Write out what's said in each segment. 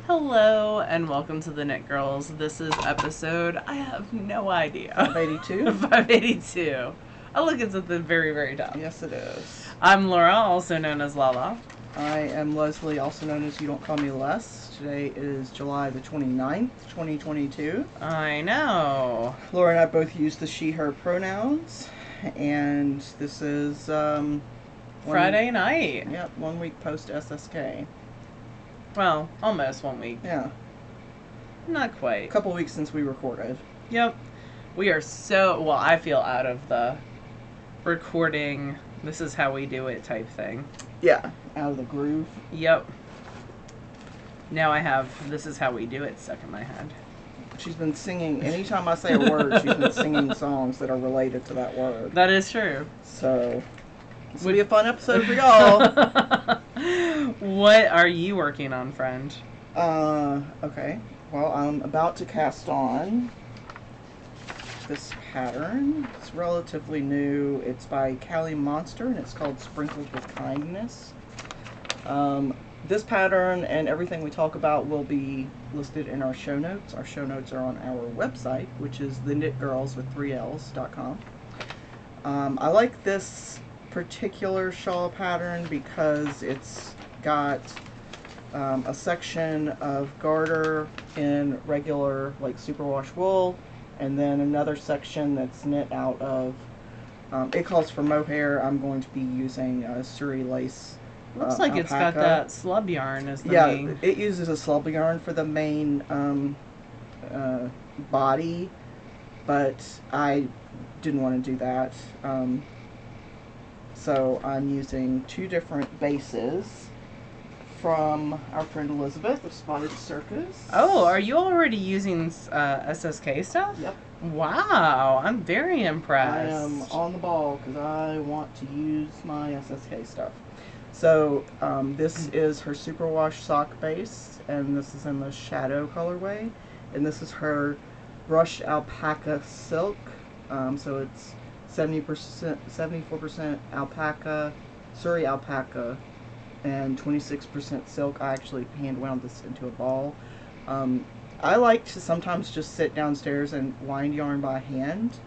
Hello and welcome to the Knit Girls. This is episode, I have no idea. 582? 582. Oh, look, it's at the very, very top. Yes, it is. I'm Laura, also known as Lala. I am Leslie, also known as You Don't Call Me Les. Today is July the 29th, 2022. I know. Laura and I both use the she, her pronouns. And this is, Friday night. Yep, 1 week post SSK. Well, almost 1 week. Yeah. Not A quite. couple weeks since we recorded. Yep. We are so, well, I feel out of the recording, this is how we do it type thing. Yeah, out of the groove. Yep. Now I have this is how we do it stuck in my head. She's been singing, anytime I say a word, she's been singing songs that are related to that word. That is true. So, this will be a fun episode for y'all. What are you working on, friend? Okay. Well, I'm about to cast on this pattern. It's relatively new. It's by Callie Monster, and it's called Sprinkled with Kindness. This pattern and everything we talk about will be listed in our show notes. Our show notes are on our website, which is TheKnitGirlls with 3Ls.com. I like this particular shawl pattern because it's got a section of garter in regular, like, superwash wool, and then another section that's knit out of, it calls for mohair. I'm going to be using Surrey lace. Looks like it's got alpaca. that slub yarn as the main. Yeah, it uses a slub yarn for the main body, but I didn't want to do that. So I'm using two different bases from our friend Elizabeth of Spotted Circus. Oh, are you already using SSK stuff? Yep. Wow, I'm very I impressed. am on the ball because I want to use my SSK stuff. So this is her superwash sock base, and this is in the shadow colorway, and this is her brushed alpaca silk. So it's 74% alpaca, Surrey alpaca, and 26% silk. I actually hand wound this into a ball. I like to sometimes just sit downstairs and wind yarn by hand.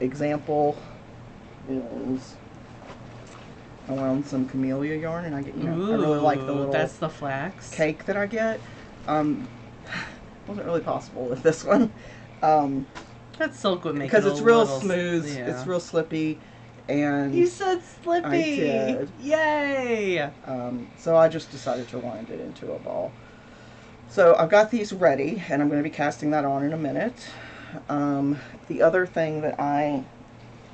Example is I wound some camellia yarn, and I get, I really like the little that's the flax cake that I get. Wasn't really possible with this one. That silk would make because it it's real little, smooth, yeah. it's real slippy, and You said slippy. I did. Yay! So I just decided to wind it into a ball. So I've got these ready, and I'm going to be casting that on in a minute. The other thing that I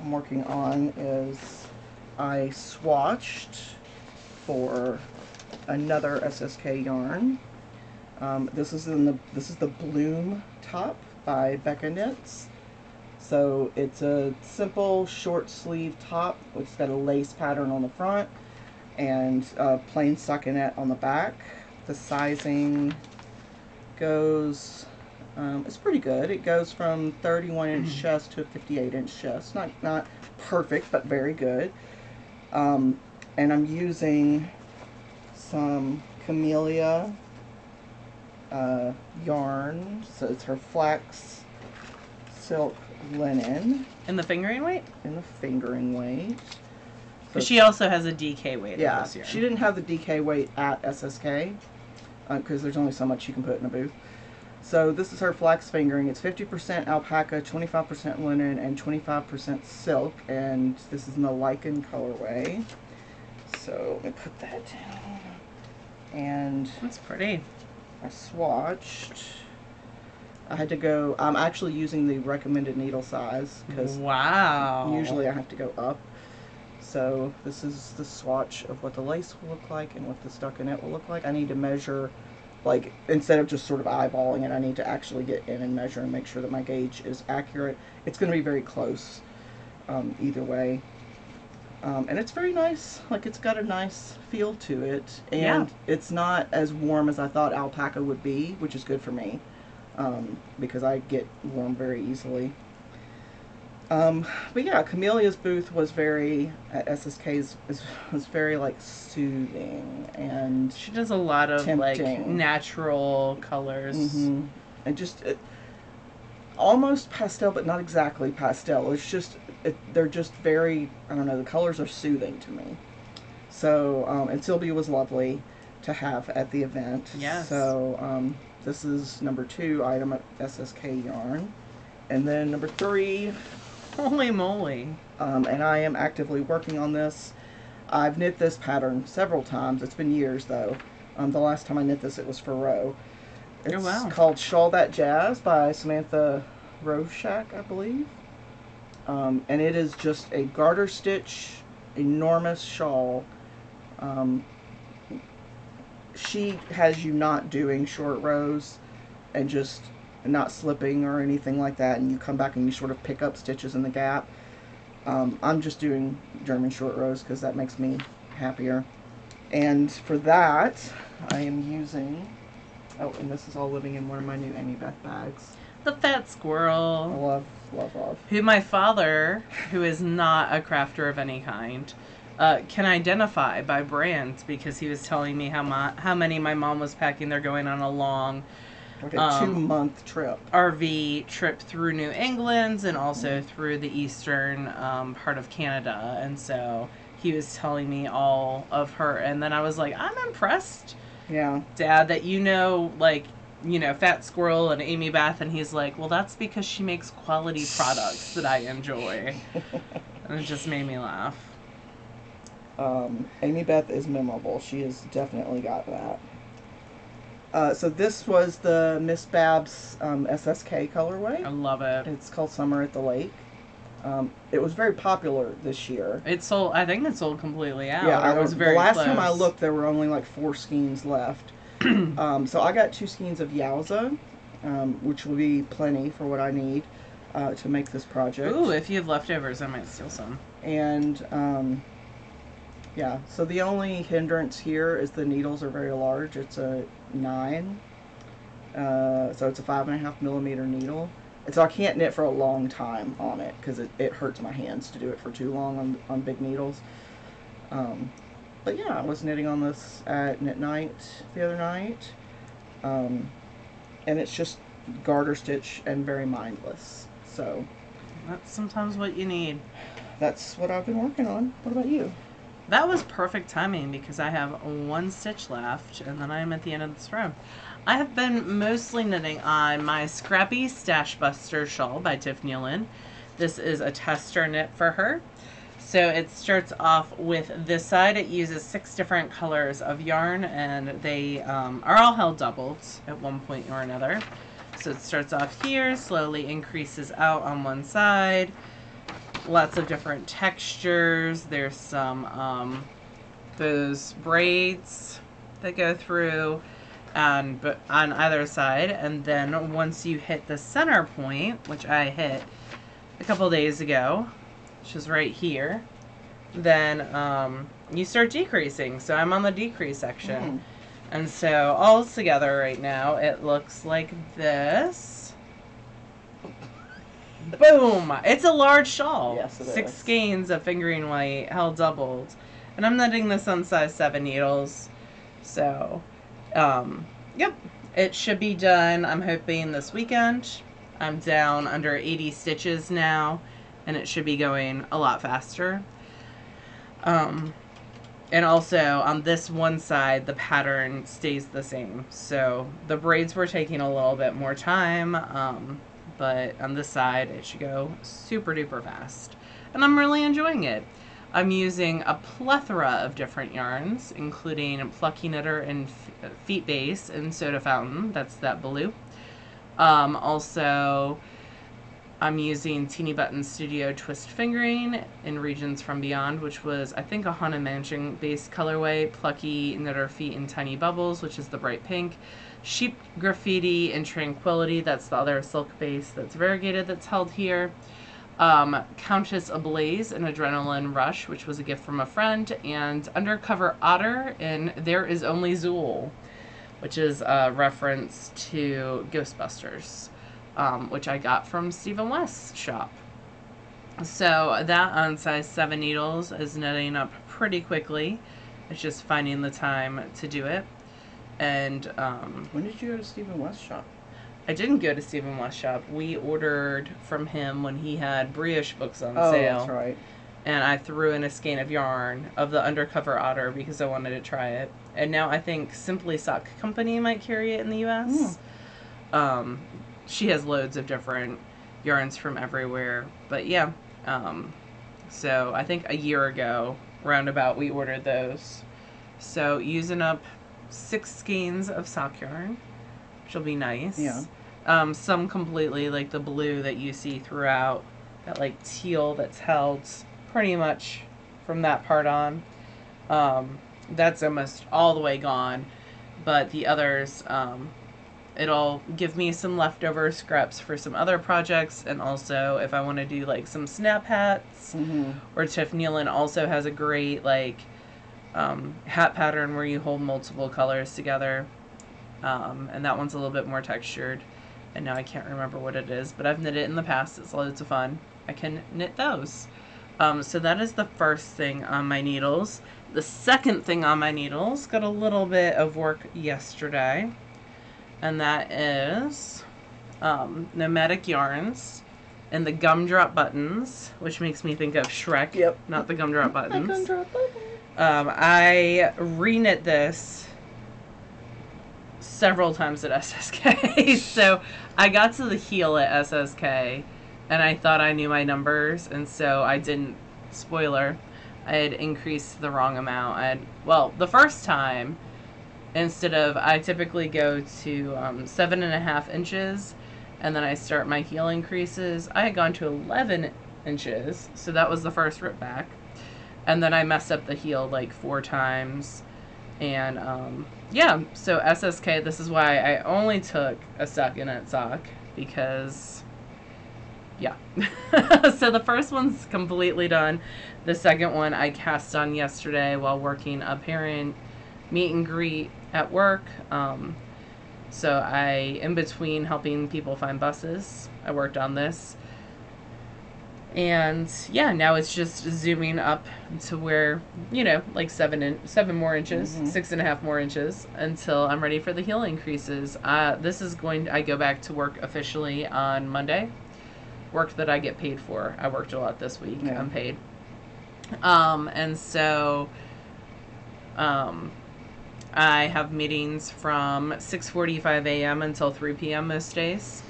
am working on is I swatched for another SSK yarn. This is the Bloom top by Becca Knits. So it's a simple short sleeve top, which has got a lace pattern on the front and a plain stockinette on the back. The sizing goes, it's pretty good. It goes from 31-inch chest to a 58-inch chest. Not perfect, but very good. And I'm using some camellia yarn. So it's her flax silk linen. In the fingering weight? In the fingering weight. But she also has a DK weight. Yeah, this year. she didn't have the DK weight at SSK because there's only so much you can put in a booth. So this is her flax fingering. It's 50% alpaca, 25% linen, and 25% silk. And this is in the lichen colorway. So let me put that down. And That's pretty. I swatched. I had to go, I'm actually using the recommended needle size because Wow. usually I have to go up. So this is the swatch of what the lace will look like and what the stockinette will look like. I need to measure, like, instead of just sort of eyeballing it, I need to actually get in and measure and make sure that my gauge is accurate. It's going to be very close either way. And it's very nice. Like, it's got a nice feel to it. And it's not as warm as I thought alpaca would be, which is good for me because I get warm very easily. But yeah, Camelia's booth was very at SSK's was very like soothing and She does a lot of like tempting. natural colors. Mm-hmm. And just almost pastel, but not exactly pastel. It's just they're just very, I don't know. The colors are soothing to me. So and Sylvia was lovely to have at the event. Yes. So this is number 2 item at SSK Yarn, and then number 3. Holy moly. And I am actively working on this. I've knit this pattern several times. It's been years though. The last time I knit this, it was for Row. It's Oh, wow. called Shawl That Jazz by Samantha Roshak, I believe. And it is just a garter stitch, enormous shawl. She has you not doing short rows and just not slipping or anything like that, and you come back and you sort of pick up stitches in the gap. I'm just doing German short rows because that makes me happier. And for that, I am using, oh, and this is all living in one of my new Amy Beth bags. The fat I squirrel. love, love, love. Who my father, who is not a crafter of any kind, can identify by brands because he was telling me how many my mom was packing. They're going on a long Like a 2-month trip. RV trip through New England and also through the eastern part of Canada. And so he was telling me all of her. And then I was like, I'm impressed, Yeah. Dad, that like, Fat Squirrel and Amy Beth. And he's like, well, that's because she makes quality products that I enjoy. And it just made me laugh. Amy Beth is memorable. She has definitely got that. So this was the Miss Babs SSK colorway. I love it. It's called Summer at the Lake. It was very popular this year. It sold. I think it sold completely out. Yeah, It was very the last close. time I looked, there were only like 4 skeins left. So I got 2 skeins of Yowza, which will be plenty for what I need to make this project. Ooh, if you have leftovers, I might steal some. And yeah, so the only hindrance here is the needles are very large. It's a 9, so it's a 5.5 millimeter needle. And so I can't knit for a long time on it because it hurts my hands to do it for too long on big needles. But yeah, I was knitting on this at Knit Night the other night. And it's just garter stitch and very mindless. So That's sometimes what you need. that's what I've been working on. What about you? That was perfect timing because I have 1 stitch left and then I'm at the end of this row. I have been mostly knitting on my Scrappy Stash Buster shawl by TheKnitGirlls. This is a tester knit for her. So it starts off with this side. It uses 6 different colors of yarn and they are all held doubled at one point or another. So it starts off here, slowly increases out on one side. Lots of different textures. There's some those braids that go through but on either side, and then once you hit the center point, which I hit a couple days ago, which is right here, then you start decreasing. So I'm on the decrease section. And so all together right now it looks like this. Boom! It's a large shawl. Yes, it 6 is. skeins of fingering weight, held doubled. And I'm knitting this on size 7 needles. So, yep. It should be done, I'm hoping, this weekend. I'm down under 80 stitches now, and it should be going a lot faster. And also, on this one side, the pattern stays the same. So, the braids were taking a little bit more time, but on this side it should go super duper fast and I'm really enjoying it. I'm using a plethora of different yarns, including Plucky Knitter and Feet Base and Soda Fountain. That's that blue. Also I'm using Teeny Button Studio Twist Fingering in Regions from Beyond, which was I think a Haunted Mansion based colorway. Plucky Knitter Feet in Tiny Bubbles, which is the bright pink. Sheep Graffiti and Tranquility, that's the other silk base that's variegated that's held here. Countess Ablaze and Adrenaline Rush, which was a gift from a friend. And Undercover Otter and There Is Only Zool, which is a reference to Ghostbusters, which I got from Stephen West's shop. So that on size 7 needles is knitting up pretty quickly. It's just finding the time to do it. And when did you go to Stephen West's shop? I didn't go to Stephen West's shop. We ordered from him when he had Brioche books on Oh, sale. that's right. And I threw in a skein of yarn of the Undercover Otter because I wanted to try it. And now I think Simply Sock Company might carry it in the U.S. She has loads of different yarns from everywhere. But yeah, so I think a year ago, roundabout, we ordered those. So using up 6 skeins of sock yarn, which will be nice. Yeah. Some completely like the blue that you see throughout, that like teal that's held pretty much from that part on. That's almost all the way gone, but the others, it'll give me some leftover scraps for some other projects, and also if I want to do like some snap hats, or Tiff Nealon also has a great like hat pattern where you hold multiple colors together, and that one's a little bit more textured, and now I can't remember what it is, but I've knit it in the past. It's loads of fun. I can knit those. So that is the first thing on my needles. The second thing on my needles got a little bit of work yesterday, and that is Nomadic Yarns and the Gumdrop Buttons, which makes me think of Shrek. Yep. Not the Gumdrop Buttons. Gumdrop Buttons. I reknit this several times at SSK. So I got to the heel at SSK, and I thought I knew my numbers, and so I didn't. Spoiler, I had increased the wrong amount. The first time, instead of, I typically go to 7.5 inches, and then I start my heel increases. I had gone to 11 inches, so that was the first rip back. And then I messed up the heel like 4 times. And yeah, so SSK, this is why I only took a second sock, because yeah. So the first one's completely done. The second one I cast on yesterday while working a parent meet and greet at work. So in between helping people find buses, I worked on this. And yeah, now it's just zooming up to where, like 7 more inches, 6.5 more inches until I'm ready for the heel increases. I go back to work officially on Monday. Work that I get paid for. I worked a lot this week. Yeah. I'm paid. And so I have meetings from 6:45 a.m. until 3 p.m. most days.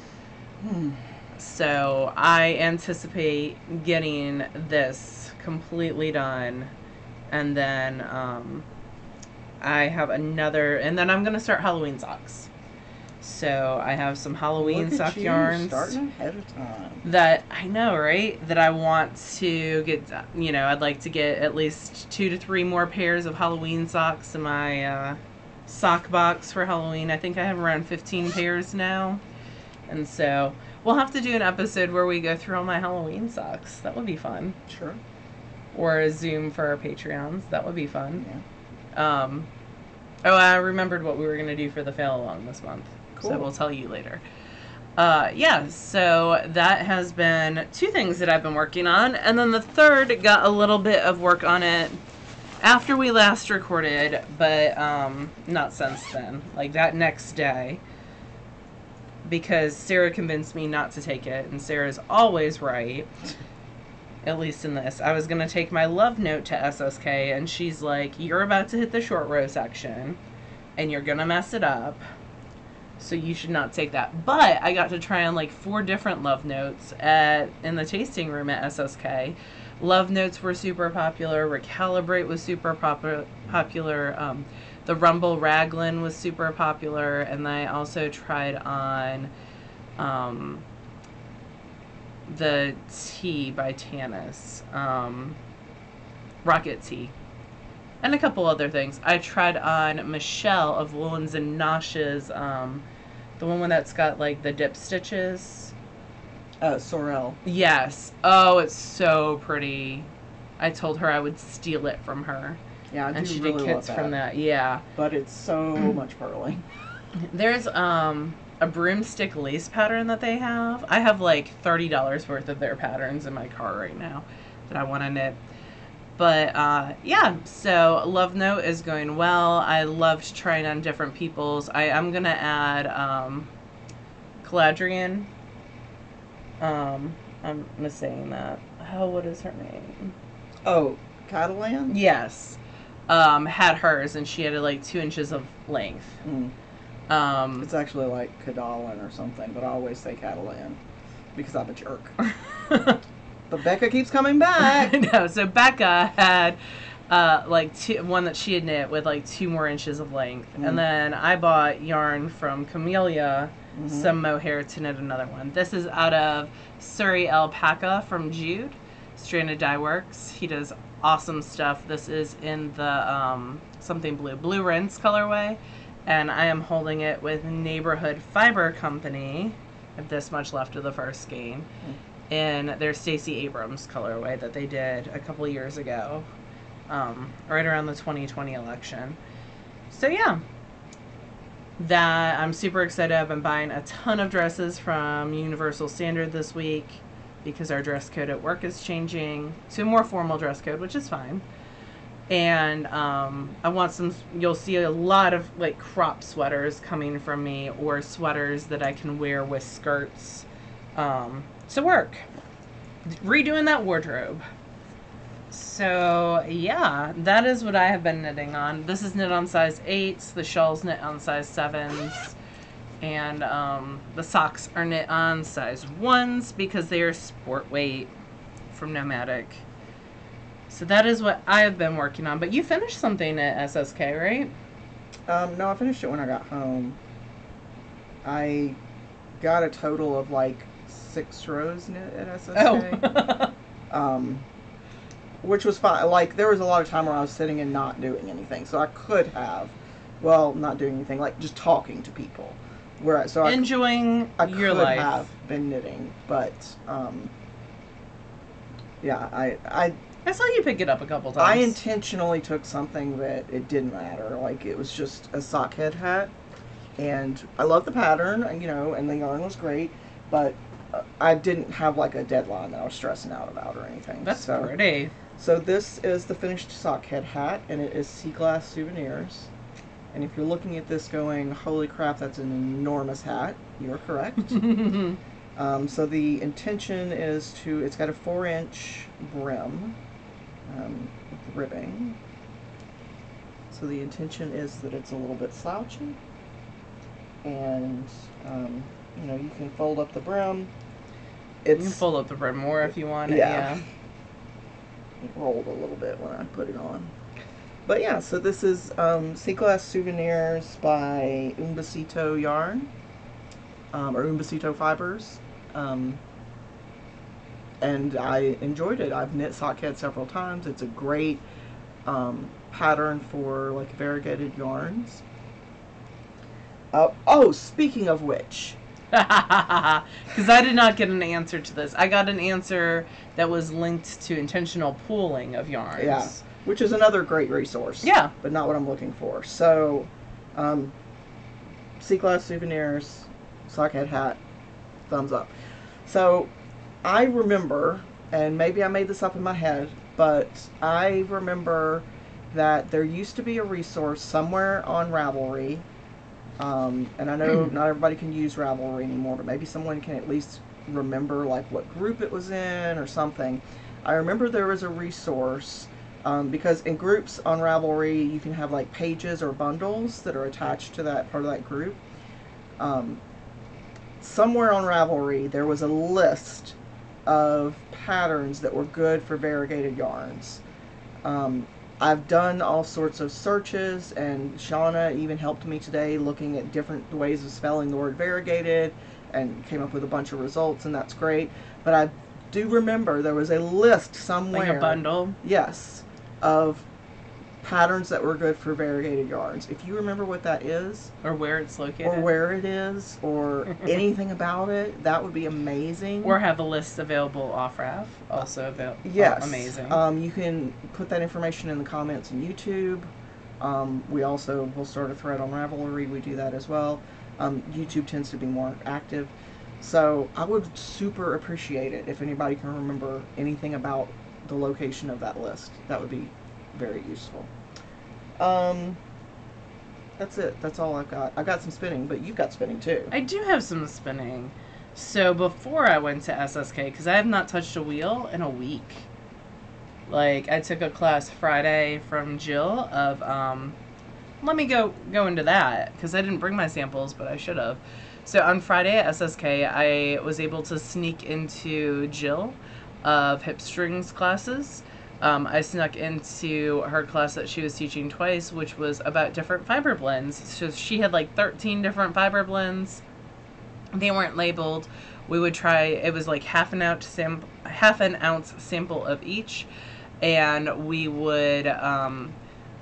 So I anticipate getting this completely done, and then I have another, and then I'm going to start Halloween socks. So I have some Halloween sock yarns. Starting ahead of time. That I know, right? That I want to get. I'd like to get at least 2 to 3 more pairs of Halloween socks in my sock box for Halloween. I think I have around 15 pairs now, and so we'll have to do an episode where we go through all my Halloween socks. That would be fun. Sure. Or a Zoom for our Patreons. That would be fun. Yeah. I remembered what we were going to do for the fail along this month. Cool. So we'll tell you later. Yeah, so that has been 2 things that I've been working on. And then the third got a little bit of work on it after we last recorded, but not since then. Like that next day. Because Sarah convinced me not to take it, and Sarah's always right. At least in this. I was going to take my love note to SSK, and she's like, you're about to hit the short row section, and you're going to mess it up, so you should not take that. But I got to try on like 4 different love notes in the tasting room at SSK. Love notes were super popular. Recalibrate was super popular. The Rumble Raglan was super popular, and I also tried on the tea by Tanis, Rocket Tea, and a couple other things. I tried on Michelle of Woolens and Nosh's, the one that's got like the dip stitches. Sorel. Yes. Oh, it's so pretty. I told her I would steal it from her. Yeah, and she did kits from that. Yeah. But it's so much purling. There's a broomstick lace pattern that they have. I have like $30 worth of their patterns in my car right now that I want to knit. But yeah, so Love Note is going well. I loved trying on different people's. I'm gonna add Caladrian. I'm missaying that. Oh, what is her name? Oh, Catalan? Yes. Had hers, and she had like 2 inches of length. It's actually like Cadalin or something, but I always say Catalan because I'm a jerk. But Becca keeps coming back. No, so Becca had one that she had knit with like 2 more inches of length, and then I bought yarn from Camellia, some mohair, to knit another one. This is out of Surrey Alpaca from Jude, Stranded Dye Works. He does awesome stuff. This is in the something blue rinse colorway, and I am holding it with Neighborhood Fiber Company. I have this much left of the first skein. In their Stacey Abrams colorway that they did a couple years ago, right around the 2020 election. So yeah, that I'm super excited. I've been buying a ton of dresses from Universal Standard this week because our dress code at work is changing to a more formal dress code, which is fine. And I want some, you'll see a lot of like crop sweaters coming from me, or sweaters that I can wear with skirts to work. Redoing that wardrobe. So yeah, that is what I have been knitting on. This is knit on size 8s, the shawl's knit on size 7s, and the socks are knit on size 1s because they are sport weight from Nomadic. So that is what I have been working on. But you finished something at SSK, right? No, I finished it when I got home. I got a total of like 6 rows knit at SSK. Oh. Which was fine. Like, there was a lot of time where I was sitting and not doing anything. So I could have, well, not doing anything, like just talking to people. Enjoying your life. I could have been knitting, but, yeah, I saw you pick it up a couple times. I intentionally took something that it didn't matter. Like, it was just a sock head hat. And I love the pattern, and the yarn was great, but I didn't have like a deadline that I was stressing out about or anything. That's pretty. So this is the finished sock head hat, and it is Sea Glass Souvenirs. And if you're looking at this going, holy crap, that's an enormous hat, you're correct. So the intention is it's got a 4-inch brim with ribbing. So the intention is that it's a little bit slouchy. And, you can fold up the brim. You can fold up the brim more if you want it, yeah. It rolled a little bit when I put it on. But yeah, so this is Sea Glass Souvenirs by Umbasito Yarn, or Umbasito Fibers. And I enjoyed it. I've knit sock head several times. It's a great pattern for like variegated yarns. Speaking of which, because I did not get an answer to this. I got an answer that was linked to intentional pooling of yarns. Yeah, which is another great resource. Yeah. But not what I'm looking for. So, Sea Glass Souvenirs, sockhead hat, thumbs up. So, I remember, and maybe I made this up in my head, but I remember that there used to be a resource somewhere on Ravelry. And I know not everybody can use Ravelry anymore, but maybe someone can at least remember like what group it was in or something. I remember there was a resource, because in groups on Ravelry you can have like pages or bundles that are attached to that part of that group. Somewhere on Ravelry there was a list of patterns that were good for variegated yarns. I've done all sorts of searches, and Shauna even helped me today looking at different ways of spelling the word variegated and came up with a bunch of results, and that's great. But I do remember there was a list somewhere. Like a bundle? Yes, of patterns that were good for variegated yarns. If you remember what that is, or where it's located, or where it is, or anything about it, that would be amazing. Or have a list available off RAV, also available. Yes, amazing. You can put that information in the comments on YouTube. We also will start a thread on Ravelry. We do that as well. YouTube tends to be more active. So I would super appreciate it if anybody can remember anything about the location of that list. That would be very useful. That's it. That's all I've got. I got some spinning, but you've got spinning too. I do have some spinning. So before I went to SSK, because I have not touched a wheel in a week. Like, I took a class Friday from Jill of, let me go into that, because I didn't bring my samples, but I should have. So on Friday at SSK, I was able to sneak into Jill of hip strings classes. I snuck into her class that she was teaching twice, which was about different fiber blends. So she had like 13 different fiber blends. They weren't labeled. We would try, it was like half an ounce sample of each, and we would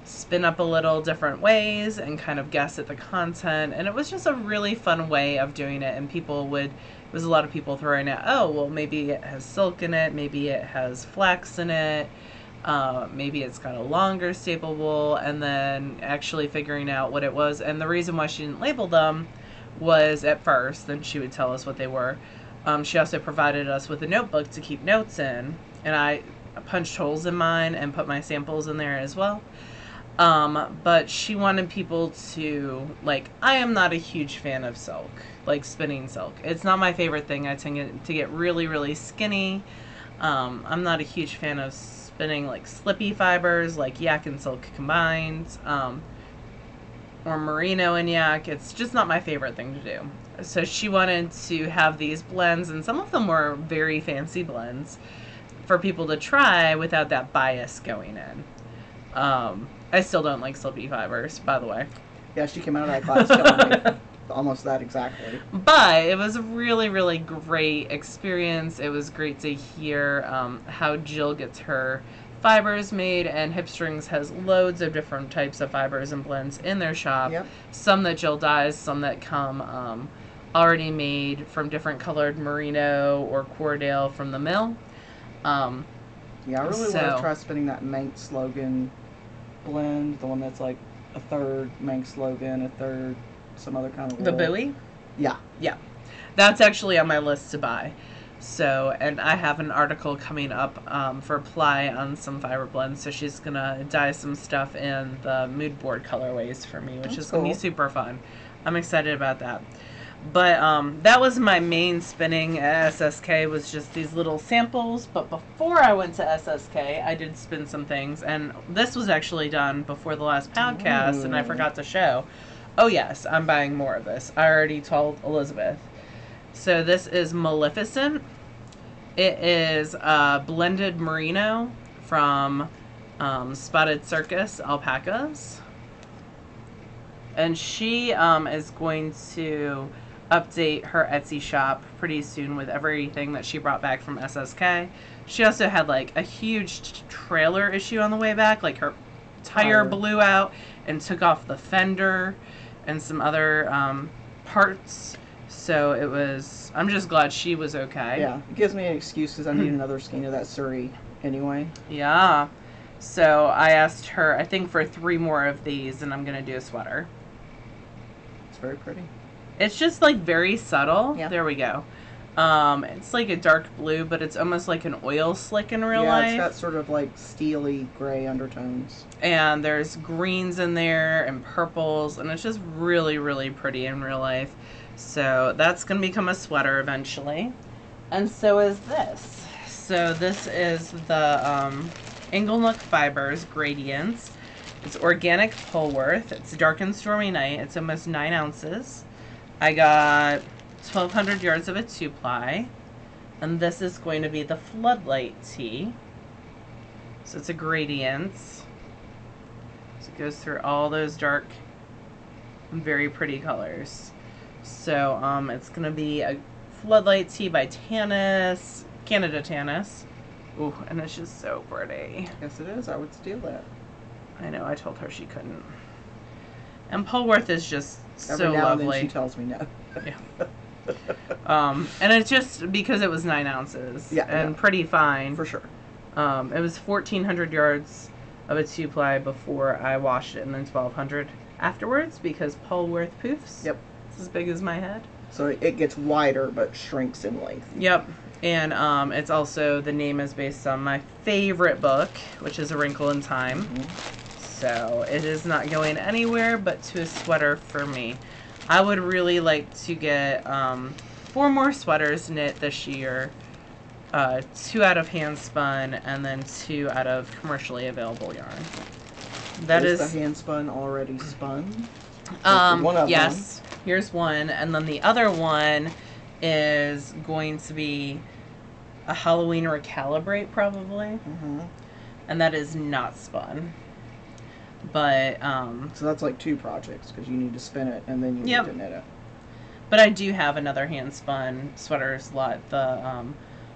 spin up a little different ways and kind of guess at the content. And it was just a really fun way of doing it. And people would, it was a lot of people throwing out, oh, well, maybe it has silk in it, maybe it has flax in it, maybe it's got a longer staple wool, and then actually figuring out what it was. And the reason why she didn't label them was at first, then she would tell us what they were. She also provided us with a notebook to keep notes in, and I punched holes in mine and put my samples in there as well. But she wanted people to, like, I am not a huge fan of silk, like spinning silk. It's not my favorite thing. I tend to get really, really skinny. I'm not a huge fan of spinning like slippy fibers, like yak and silk combined, or merino and yak. It's just not my favorite thing to do. So she wanted to have these blends, and some of them were very fancy blends for people to try without that bias going in. I still don't like slippy fibers, by the way. Yeah, she came out of that class telling me almost that exactly. But it was a really, really great experience. It was great to hear how Jill gets her fibers made, and Hip Strings has loads of different types of fibers and blends in their shop. Yep. Some that Jill dyes, some that come already made from different colored merino or Cordale from the mill. Yeah, I really want to try spinning that Manx Logan blend, the one that's like a third Manx Logan, a third some other kind of wool. The buoy? Yeah. Yeah. That's actually on my list to buy. So, and I have an article coming up for Ply on some fiber blends, so she's going to dye some stuff in the mood board colorways for me, which is going to be super fun. I'm excited about that. But that was my main spinning at SSK, was just these little samples. But before I went to SSK, I did spin some things. And this was actually done before the last podcast, and I forgot to show. Oh, yes, I'm buying more of this. I already told Elizabeth. So this is Maleficent. It is blended merino from Spotted Circus alpacas. And she is going to update her Etsy shop pretty soon with everything that she brought back from SSK. She also had like a huge trailer issue on the way back. Like her tire blew out and took off the fender and some other parts. So it was, I'm just glad she was okay. Yeah, it gives me an excuse because I need another skein of that Surrey anyway. Yeah. So I asked her, I think, for 3 more of these, and I'm going to do a sweater. It's very pretty. It's just like very subtle. Yeah. There we go. It's like a dark blue, but it's almost like an oil slick in real life. Yeah, it's got sort of like steely gray undertones. And there's greens in there and purples, and it's just really, really pretty in real life. So that's going to become a sweater eventually. And so is this. So this is the Inglenook Fibers Gradients. It's organic Polworth. It's Dark and Stormy Night. It's almost 9 ounces. I got 1,200 yards of a 2-ply. And this is going to be the Floodlight tee. So it's a gradient. So it goes through all those dark, very pretty colors. So it's going to be a Floodlight tee by Tanis, Canada Tanis. Ooh, and it's just so pretty. Yes, it is. I would steal that. I know, I told her she couldn't. And Polworth is just Every so now lovely. And then she tells me no. Yeah. And it's just because it was 9 ounces. Yeah, and pretty fine. For sure. It was 1,400 yards of a 2-ply before I washed it, and then 1200 afterwards because Polworth poofs. Yep. It's as big as my head. So it gets wider but shrinks in length. Yep. And it's also, the name is based on my favorite book, which is A Wrinkle in Time. So it is not going anywhere but to a sweater for me. I would really like to get 4 more sweaters knit this year. 2 out of hand spun and then 2 out of commercially available yarn. That is the hand spun already spun? one of yes. Them. Here's one, and then the other one is going to be a Halloween recalibrate probably. And that is not spun. But so that's like 2 projects because you need to spin it and then you need to knit it. But I do have another hand spun sweater slot, the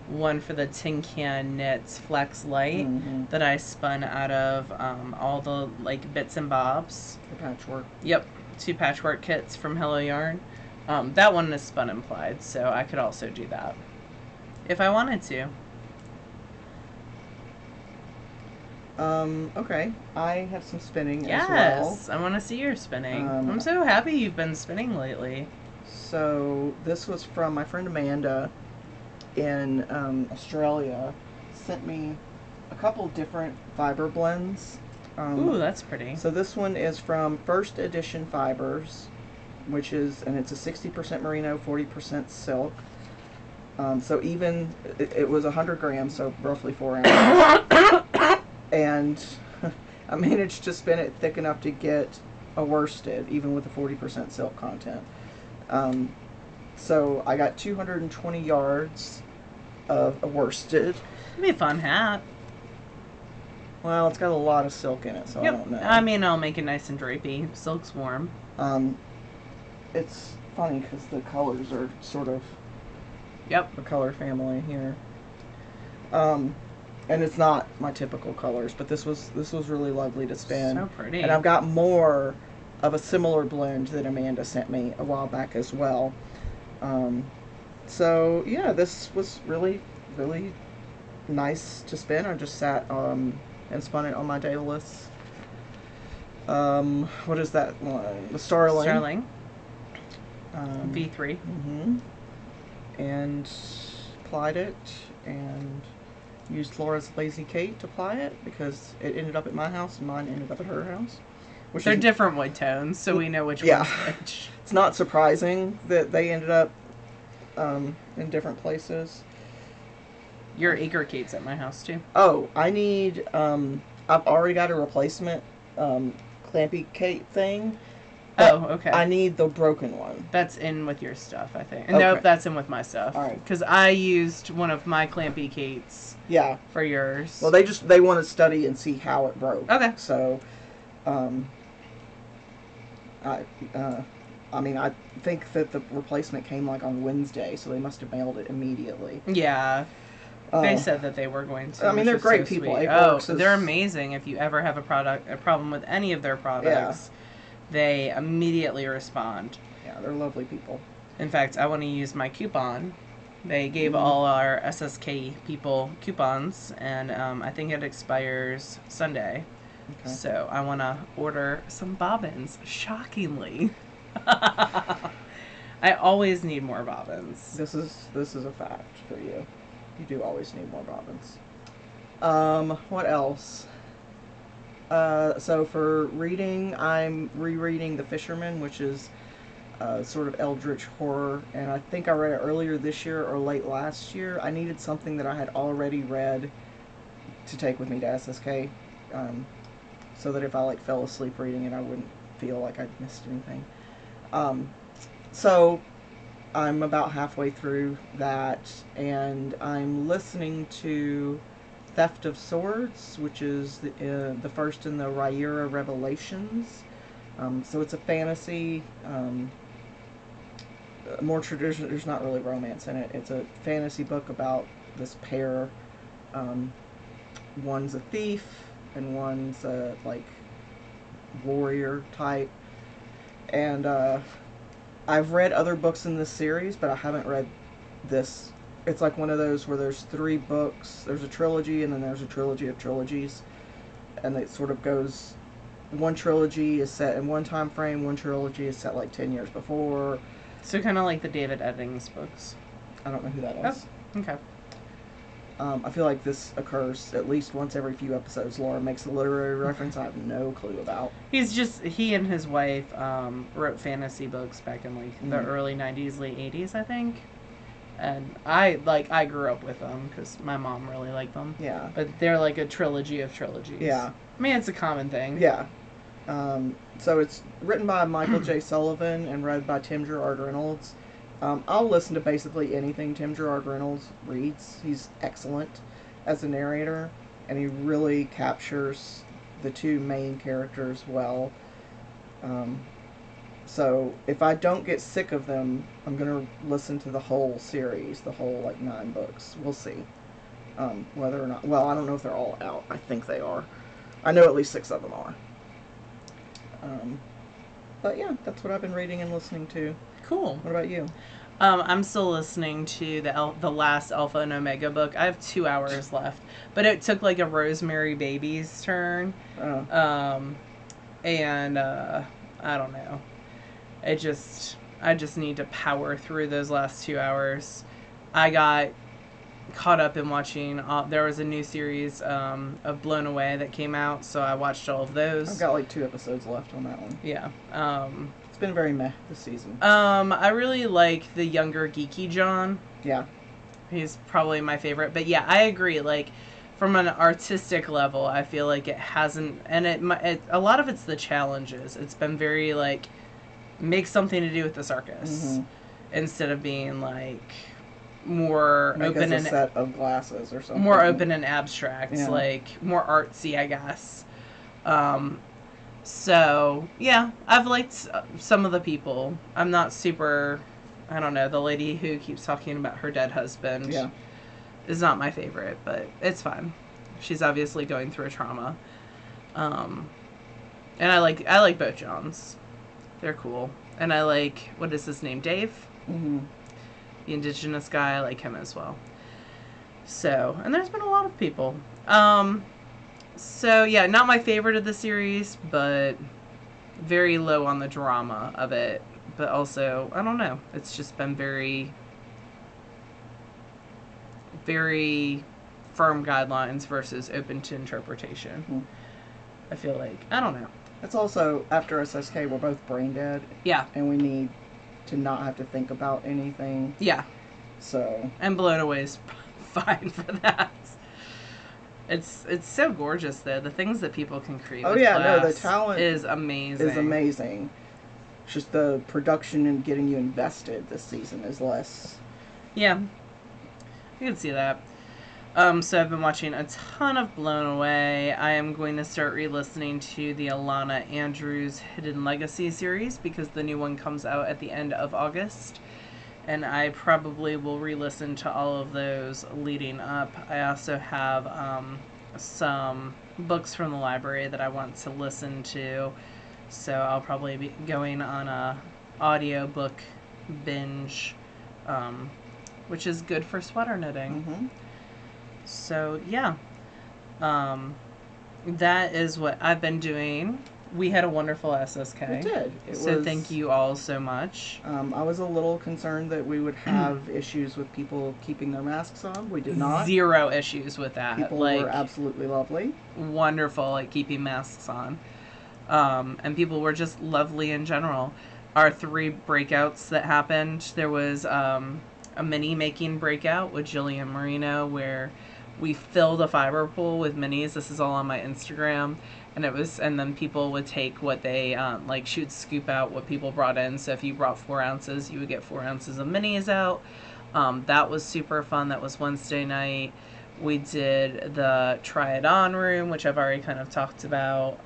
one for the Tin Can Knits Flex Light that I spun out of all the like bits and bobs. The patchwork. Yep, 2 patchwork kits from Hello Yarn. That one is spun and plied, so I could also do that if I wanted to. Okay. I have some spinning as well. Yes, I want to see your spinning. I'm so happy you've been spinning lately. So this was from my friend Amanda in Australia. Sent me a couple different fiber blends. Ooh, that's pretty. So this one is from First Edition Fibers, which is, and it's a 60% merino, 40% silk. So even, it was 100 grams, so roughly 4 ounces. And I managed to spin it thick enough to get a worsted, even with the 40% silk content. So I got 220 yards of a worsted. It'd be a fun hat. Well, it's got a lot of silk in it, so I don't know. I mean, I'll make it nice and drapey. Silk's warm. It's funny because the colors are sort of a color family here. And it's not my typical colors, but this was really lovely to spin. So pretty. And I've got more of a similar blend that Amanda sent me a while back as well. So yeah, this was really, really nice to spin. I just sat and spun it on my Daedalus. What is that one? The Starling. Starling. V3. And plied it and used Laura's Lazy Kate to ply it because it ended up at my house and mine ended up at her house. Which They're different wood tones, so we know which one's which. It's not surprising that they ended up in different places. Your Acre Kate's at my house too. Oh, I need, I've already got a replacement Clampy Kate thing. Oh, okay. I need the broken one. That's in with your stuff, I think. Okay. Nope, that's in with my stuff. All right. Because I used one of my Clampy Kates. Yeah. For yours. Well, they want to study and see how it broke. Okay. So, I mean, I think that the replacement came like on Wednesday, so they must have mailed it immediately. Yeah. They said that they were going to. I mean, they're great people. They're amazing. If you ever have a problem with any of their products, they immediately respond. Yeah, they're lovely people. In fact, I want to use my coupon. They gave all our SSK people coupons, and I think it expires Sunday. Okay. So I want to order some bobbins. Shockingly. I always need more bobbins. This is a fact for you. You do always need more bobbins. What else? So for reading, I'm rereading The Fisherman, which is sort of eldritch horror, and I think I read it earlier this year or late last year. I needed something that I had already read to take with me to SSK, so that if I fell asleep reading it, I wouldn't feel like I'd missed anything. So I'm about halfway through that, and I'm listening to Theft of Swords, which is the first in the Rhaenyra Revelations. So it's a fantasy, more traditional. There's not really romance in it. It's a fantasy book about this pair. One's a thief and one's a warrior type. And I've read other books in this series, but I haven't read this. It's like one of those where there's 3 books. There's a trilogy, and then there's a trilogy of trilogies. and it sort of goes. One trilogy is set in one time frame. One trilogy is set like 10 years before. So kind of like the David Eddings books. I don't know who that is. Oh, okay. I feel like this occurs at least once every few episodes. Laura makes a literary reference I have no clue about. He and his wife wrote fantasy books back in like the early 90s, late 80s, I think. And I grew up with them because my mom really liked them. Yeah. But they're like a trilogy of trilogies. Yeah. I mean, it's a common thing. Yeah. So it's written by Michael J. Sullivan and read by Tim Gerard Reynolds. I'll listen to basically anything Tim Gerard Reynolds reads. He's excellent as a narrator, and he really captures the two main characters well. So if I don't get sick of them, I'm going to listen to the whole series, the whole, like, 9 books. We'll see. Whether or not... Well, I don't know if they're all out. I think they are. I know at least 6 of them are. But yeah, that's what I've been reading and listening to. Cool. What about you? I'm still listening to the last Alpha and Omega book. I have 2 hours left, but it took like a Rosemary Baby's turn. Oh. And I don't know. I just need to power through those last 2 hours. I got caught up in watching. There was a new series of Blown Away that came out, so I watched all of those. I've got like 2 episodes left on that one. Yeah. It's been very meh this season. I really like the younger geeky John. Yeah. He's probably my favorite. But yeah, I agree. Like, from an artistic level, I feel like it hasn't, and it a lot of it's the challenges. It's been very like, make something to do with the circus, instead of being like more Make open us a and set of glasses or something. more open and abstract, Yeah. like more artsy, I guess. So yeah, I've liked some of the people. I'm not super. I don't know, the lady who keeps talking about her dead husband. Yeah. Is not my favorite, but it's fine. She's obviously going through a trauma. And I like both Johns. They're cool. And I like, what is his name, Dave? Mm-hmm. The indigenous guy, I like him as well. So, and there's been a lot of people. So yeah, not my favorite of the series, but very low on the drama of it. But also, I don't know, it's just been very firm guidelines versus open to interpretation. Mm-hmm. I feel like, I don't know. It's also, after SSK, we're both brain dead. Yeah. And we need to not have to think about anything. Yeah. So. And Blown Away is fine for that. It's so gorgeous, though. The things that people can create with glass the talent is amazing. Is amazing. It's just the production and getting you invested this season is less. Yeah. I can see that. So I've been watching a ton of Blown Away. I am going to start re-listening to the Alana Andrews Hidden Legacy series because the new one comes out at the end of August. And I probably will re-listen to all of those leading up. I also have some books from the library that I want to listen to. So I'll probably be going on a audiobook binge, which is good for sweater knitting. Mm-hmm. So, yeah. That is what I've been doing. We had a wonderful SSK. We did. Thank you all so much. I was a little concerned that we would have issues with people keeping their masks on. We did not. 0 issues with that. People were absolutely lovely. Wonderful at keeping masks on. And people were just lovely in general. Our 3 breakouts that happened, there was a mini making breakout with Jillian Marino where we filled a fiber pool with minis. This is all on my Instagram. And then people would take what they, she'd scoop out what people brought in. So if you brought 4 ounces, you would get 4 ounces of minis out. That was super fun. That was Wednesday night. We did the Try It On room, which I've already kind of talked about.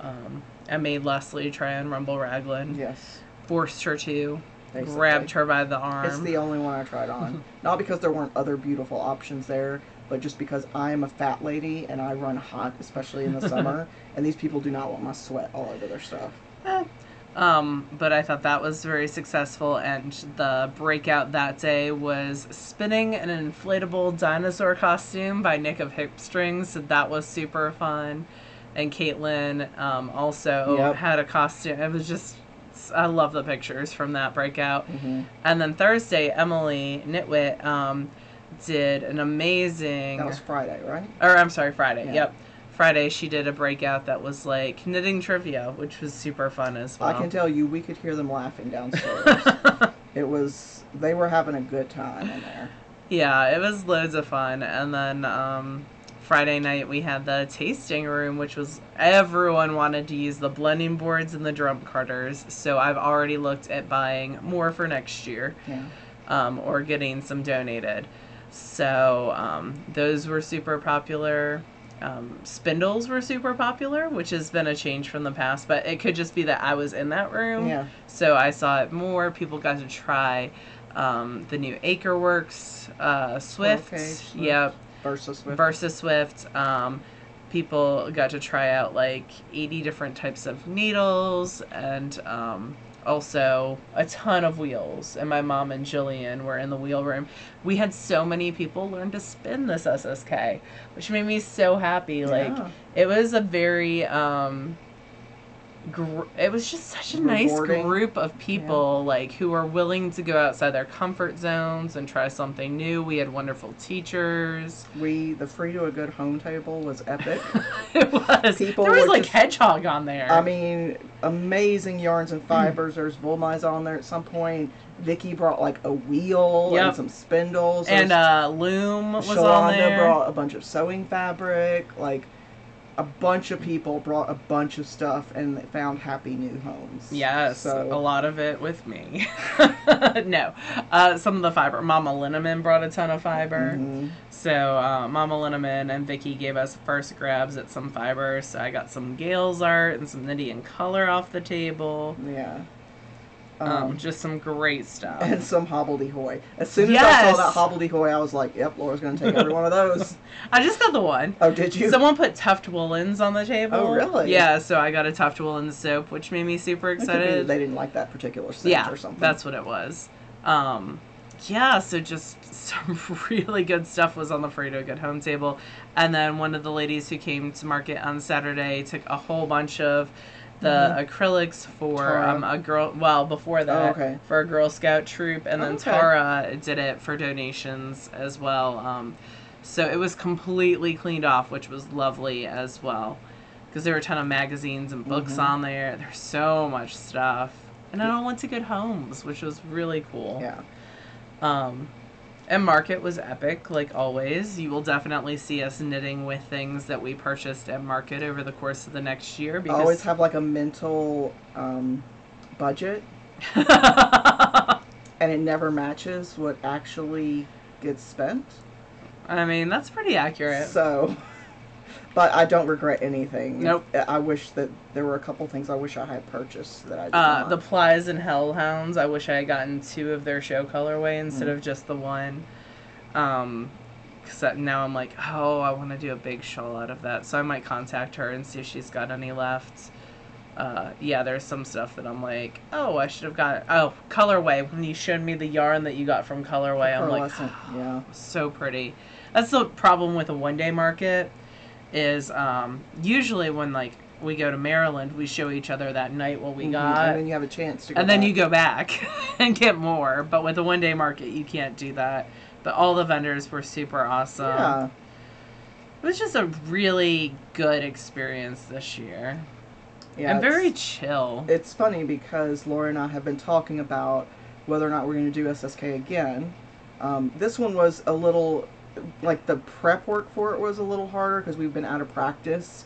I made Leslie try on Rumble Raglan. Yes. Forced her to. Basically. Grabbed her by the arm. It's the only one I tried on. Not because there weren't other beautiful options there, but just because I am a fat lady and I run hot, especially in the summer, and these people do not want my sweat all over their stuff. But I thought that was very successful, and the breakout that day was spinning an inflatable dinosaur costume by Nick of Hip Strings, so that was super fun. and Caitlin also Yep. had a costume. It was just, I love the pictures from that breakout. Mm-hmm. And then Thursday, Emily Nitwit did an amazing. That was Friday, right? Or I'm sorry, Friday. Yeah. Yep. Friday, she did a breakout that was like knitting trivia, which was super fun as well. I can tell you, we could hear them laughing downstairs. They were having a good time in there. Yeah, it was loads of fun. And then Friday night, we had the tasting room, which was, everyone wanted to use the blending boards and the drum cutters. So I've already looked at buying more for next year. Yeah. Or getting some donated. So those were super popular. Spindles were super popular, which has been a change from the past, but it could just be that I was in that room. Yeah. So I saw it more. People got to try the new Acreworks Swift. Okay, Swift. Yep. Versa Swift. People got to try out like 80 different types of needles and also a ton of wheels. And my mom and Jillian were in the wheel room. We had so many people learn to spin this SSK, which made me so happy. Like, it was a very it was just such a nice group of people, like, who were willing to go outside their comfort zones and try something new. We had wonderful teachers. The Free to a Good home table was epic. It was. There was like hedgehog on there. I mean, amazing yarns and fibers. There's Volmise on there at some point. Vicky brought like a wheel and some spindles. And loom was Shalonda on there. Brought a bunch of sewing fabric. Like, a bunch of people brought a bunch of stuff and found happy new homes. Yes, so a lot of it with me. No, some of the fiber. Mama Linneman brought a ton of fiber. Mm-hmm. So Mama Linneman and Vicky gave us first grabs at some fiber. So I got some Gales art and some Nitty color off the table. Yeah. Just some great stuff. And some hobbledehoy. As soon as I saw that hobbledehoy, I was like, yep, Laura's going to take every one of those. I just got the one. Oh, did you? Someone put Tuft Woolens on the table. Oh, really? Yeah, so I got a Tuft Woolens soap, which made me super excited. They didn't like that particular scent or something. That's what it was. Yeah, so just some really good stuff was on the Free to a Good home table. And then one of the ladies who came to market on Saturday took a whole bunch of the acrylics for a girl, well, before that, for a Girl Scout troop, and then Tara did it for donations as well. So it was completely cleaned off, which was lovely as well, because there were a ton of magazines and books on there. There's so much stuff. And it all went to good homes, which was really cool. Yeah. And Market was epic, like always. You will definitely see us knitting with things that we purchased at Market over the course of the next year. Because I always have like a mental budget, and it never matches what actually gets spent. I mean, that's pretty accurate. So, but I don't regret anything. Nope. I wish that there were a couple things I wish I had purchased that I did not. The Plies and Hellhounds, I wish I had gotten 2 of their show colorway instead of just the one. Because now I'm like, oh, I want to do a big shawl out of that. So I might contact her and see if she's got any left. Yeah, there's some stuff that I'm like, oh, I should have got. Oh, colorway. When you showed me the yarn that you got from colorway, I'm like, oh, yeah, so pretty. That's the problem with a one-day market. Is usually when like we go to Maryland, we show each other that night what we got, and then you have a chance to go and then you go back and get more. But with a one-day market, you can't do that. But all the vendors were super awesome. Yeah. It was just a really good experience this year. Yeah, and very chill. It's funny because Laura and I have been talking about whether or not we're going to do SSK again. This one was a little, like, the prep work for it was a little harder because we've been out of practice.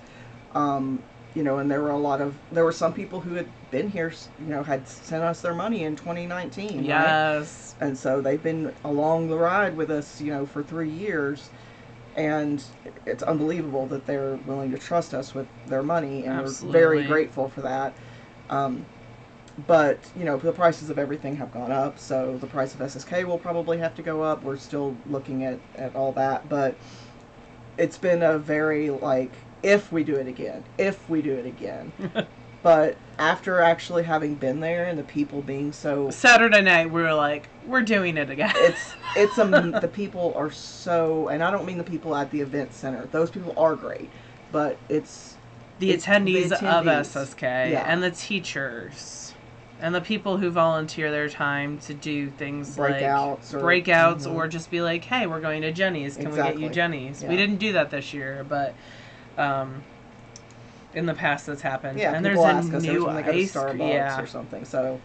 You know, and there were some people who had been here, you know, had sent us their money in 2019. Yes. Right? And so they've been along the ride with us, you know, for 3 years. And it's unbelievable that they're willing to trust us with their money, and Absolutely. we're very grateful for that. But, you know, the prices of everything have gone up, so the price of SSK will probably have to go up. We're still looking at all that, but it's been a very, like, if we do it again. But after actually having been there and the people being so... Saturday night, we were like, we're doing it again. The people are so... And I don't mean the people at the event center. Those people are great. But it's the attendees of attendees. SSK Yeah. and the teachers and the people who volunteer their time to do things Breakouts like breakouts or or just be like, hey, we're going to Jenny's. Can we get you Exactly. Jenny's? Yeah. We didn't do that this year, but in the past that's happened. Yeah, and people there's ask a us every new time they go to ice Starbucks or something. So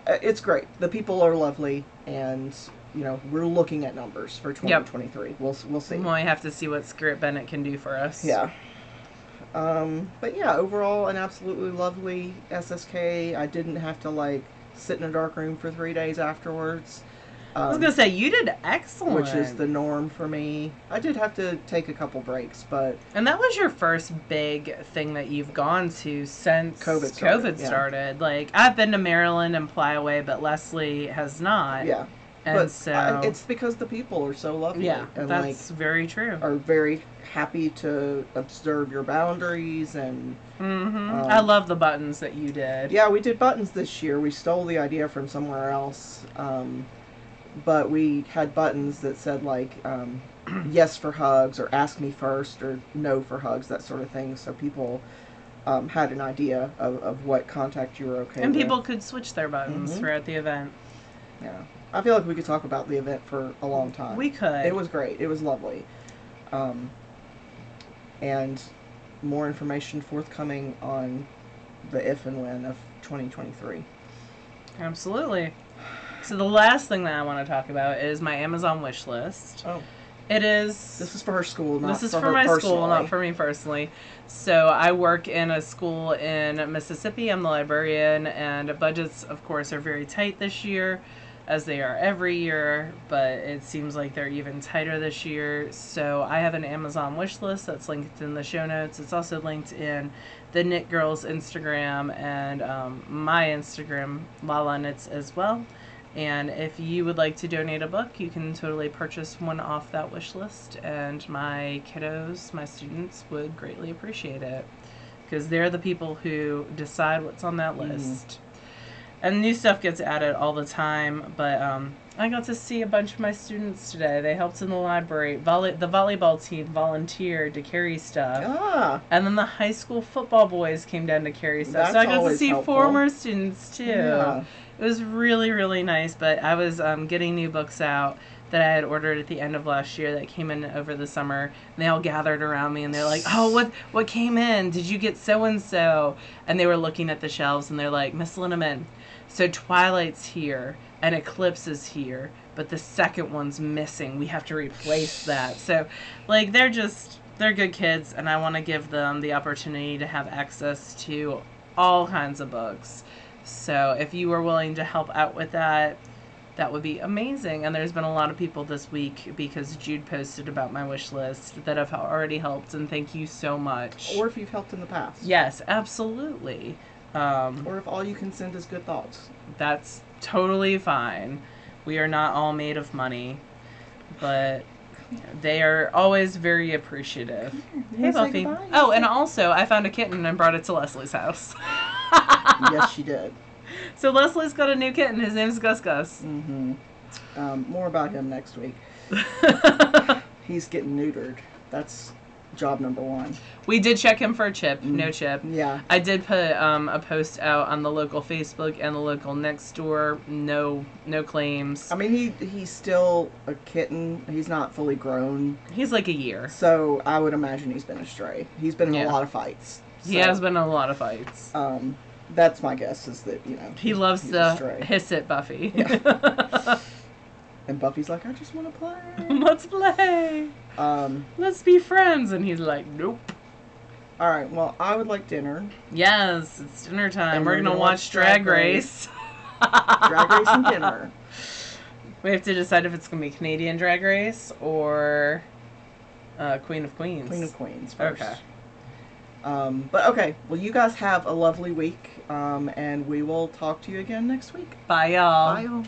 it's great. The people are lovely, and we're looking at numbers for 2023. Yep. We'll see. We have to see what Script Bennett can do for us. Yeah. But yeah, overall an absolutely lovely SSK. I didn't have to sit in a dark room for 3 days afterwards. I was gonna say you did excellent, which is the norm for me. I did have to take a couple breaks, but and that was your first big thing that you've gone to since COVID started. Like I've been to Maryland and Flyaway, but Leslie has not. Yeah, and but so it's because the people are so lovely. Yeah, and that's very true. Are very happy to observe your boundaries and. I love the buttons that you did. Yeah, we did buttons this year. We stole the idea from somewhere else. But we had buttons that said yes for hugs or ask me first or no for hugs, that sort of thing. So people had an idea of what contact you were okay with. And people could switch their buttons throughout the event. Yeah. I feel like we could talk about the event for a long time. We could. It was great. It was lovely. And more information forthcoming on the if and when of 2023. Absolutely. So the last thing that I want to talk about is my Amazon wish list. Oh. It is... This is for her school, not This is for for her my personally. school, not for me personally. So I work in a school in Mississippi. I'm the librarian, and budgets, of course, are very tight this year, as they are every year, but it seems like they're even tighter this year. So I have an Amazon wish list that's linked in the show notes. It's also linked in the Knit Girls Instagram and my Instagram, Lala Knits, as well. And if you would like to donate a book, you can totally purchase one off that wish list. And my kiddos, my students, would greatly appreciate it. Because they're the people who decide what's on that list. And new stuff gets added all the time. But I got to see a bunch of my students today. They helped in the library. The volleyball team volunteered to carry stuff. Ah. And then the high school football boys came down to carry stuff. That's so I got to see helpful. former students, too. Yeah. It was really, really nice, but I was getting new books out that I had ordered at the end of last year that came in over the summer. And they all gathered around me, and they're like, oh, what came in? Did you get so-and-so? And they were looking at the shelves, and they're like, Miss Linneman, so Twilight's here, and Eclipse is here, but the second one's missing. We have to replace that. So, they're good kids, and I want to give them the opportunity to have access to all kinds of books. So if you were willing to help out with that, that would be amazing. And there's been a lot of people this week because Jude posted about my wish list that have already helped, and thank you so much. Or if you've helped in the past. Yes, absolutely. Or if all you can send is good thoughts. That's totally fine. We are not all made of money, but they are always very appreciative. Hey, Buffy. Oh, and also I found a kitten and brought it to Leslie's house. Yes, she did. So Leslie's got a new kitten. His name's Gus Gus. More about him next week. He's getting neutered. That's job number one. We did check him for a chip. No chip. Yeah. I did put a post out on the local Facebook and the local next door. No claims. I mean, he's still a kitten. He's not fully grown. He's like a year. So I would imagine he's been a stray. He's been in a lot of fights. So, he has been in a lot of fights. That's my guess, is that, he loves to hiss at Buffy. Yeah. And Buffy's like, I just want to play. Let's play. Let's be friends. And he's like, nope. All right, well, I would like dinner. Yes, it's dinner time. We're going to watch Drag Race. Drag Race and dinner. We have to decide if it's going to be Canadian Drag Race or Queen of Queens. Queen of Queens first. Okay. But okay, well, you guys have a lovely week, and we will talk to you again next week. Bye, y'all. Bye, y'all.